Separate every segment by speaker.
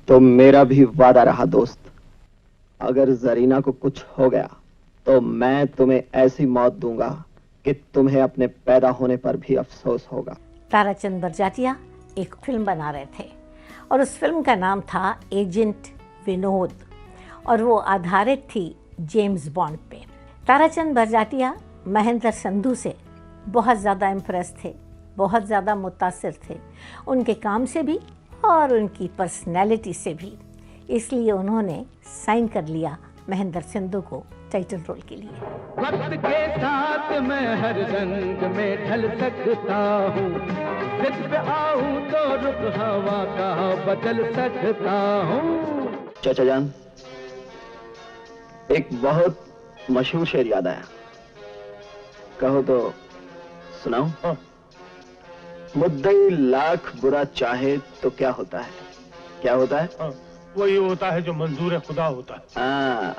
Speaker 1: तो मेरा भी वादा रहा दोस्त, अगर जरीना को कुछ हो गया तो मैं तुम्हें ऐसी मौत दूंगा कि तुम्हें अपने पैदा होने पर भी अफसोस होगा।
Speaker 2: ताराचंद बरजातिया एक फिल्म बना रहे थे और उस फिल्म का नाम था एजेंट विनोद और वो आधारित थी जेम्स बॉन्ड पे। ताराचंद बरजातिया महेंद्र संधू से बहुत ज़्यादा इम्प्रेस थे, बहुत ज़्यादा मुतासिर थे उनके काम से भी और उनकी पर्सनैलिटी से भी, इसलिए उन्होंने साइन कर लिया महेंद्र संधू को टाइटल रोल के लिए।
Speaker 3: वक्त के साथ मैं हर रंग में ढल सकता हूँ, जिद पे आऊँ तो रुख हवा का बदल सकता हूँ।
Speaker 1: चाचा जान, एक बहुत मशहूर शेर याद आया, कहो तो सुनाऊं? मुद्दई लाख बुरा चाहे तो क्या होता है, क्या होता है?
Speaker 4: वही होता है जो मंजूर खुदा होता है।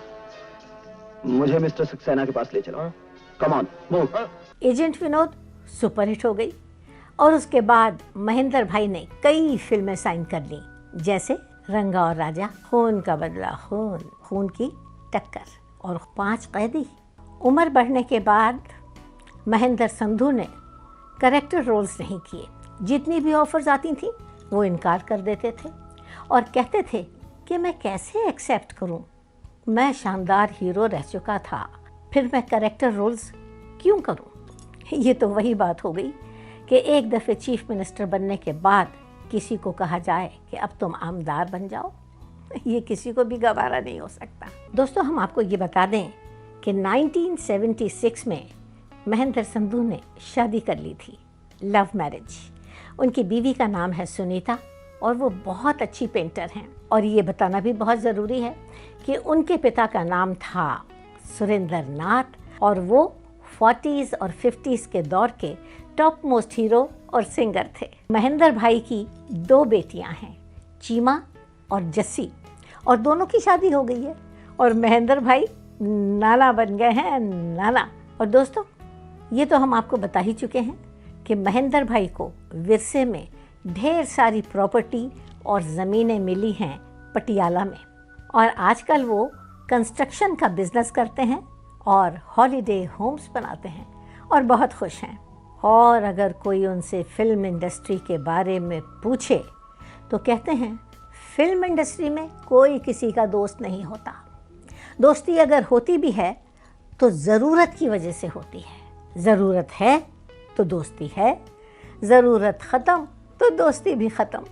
Speaker 1: मुझे मिस्टर सक्सेना के पास ले चलो। Come on, move.
Speaker 2: Agent Vinod superhit हो गई और उसके बाद महेंद्र भाई ने कई फिल्में साइन कर ली, जैसे रंगा और राजा, खून का बदला खून, खून की टक्कर और 5 कैदी। उम्र बढ़ने के बाद महेंद्र संधू ने कैरेक्टर रोल्स नहीं किए, जितनी भी ऑफर्स आती थी वो इनकार कर देते थे और कहते थे कि मैं कैसे एक्सेप्ट करूं, मैं शानदार हीरो रह चुका था, फिर मैं कैरेक्टर रोल्स क्यों करूं। ये तो वही बात हो गई कि एक दफ़े चीफ मिनिस्टर बनने के बाद किसी को कहा जाए कि अब तुम आमदार बन जाओ, ये किसी को भी गवारा नहीं हो सकता। दोस्तों, हम आपको ये बता दें कि 1976 में महेंद्र संधू ने शादी कर ली थी, लव मैरिज। उनकी बीवी का नाम है सुनीता और वो बहुत अच्छी पेंटर हैं। और ये बताना भी बहुत ज़रूरी है कि उनके पिता का नाम था सुरेंद्र नाथ और वो 40s और 50s के दौर के टॉप मोस्ट हीरो और सिंगर थे। महेंद्र भाई की 2 बेटियां हैं, चीमा और जस्सी, और दोनों की शादी हो गई है और महेंद्र भाई नाना बन गए हैं, नाना। और दोस्तों, ये तो हम आपको बता ही चुके हैं कि महेंद्र भाई को विरसे में ढेर सारी प्रॉपर्टी और ज़मीनें मिली हैं पटियाला में, और आजकल वो कंस्ट्रक्शन का बिजनेस करते हैं और हॉलीडे होम्स बनाते हैं और बहुत खुश हैं। और अगर कोई उनसे फिल्म इंडस्ट्री के बारे में पूछे तो कहते हैं फिल्म इंडस्ट्री में कोई किसी का दोस्त नहीं होता, दोस्ती अगर होती भी है तो ज़रूरत की वजह से होती है। ज़रूरत है तो दोस्ती है, ज़रूरत ख़त्म तो दोस्ती भी ख़त्म।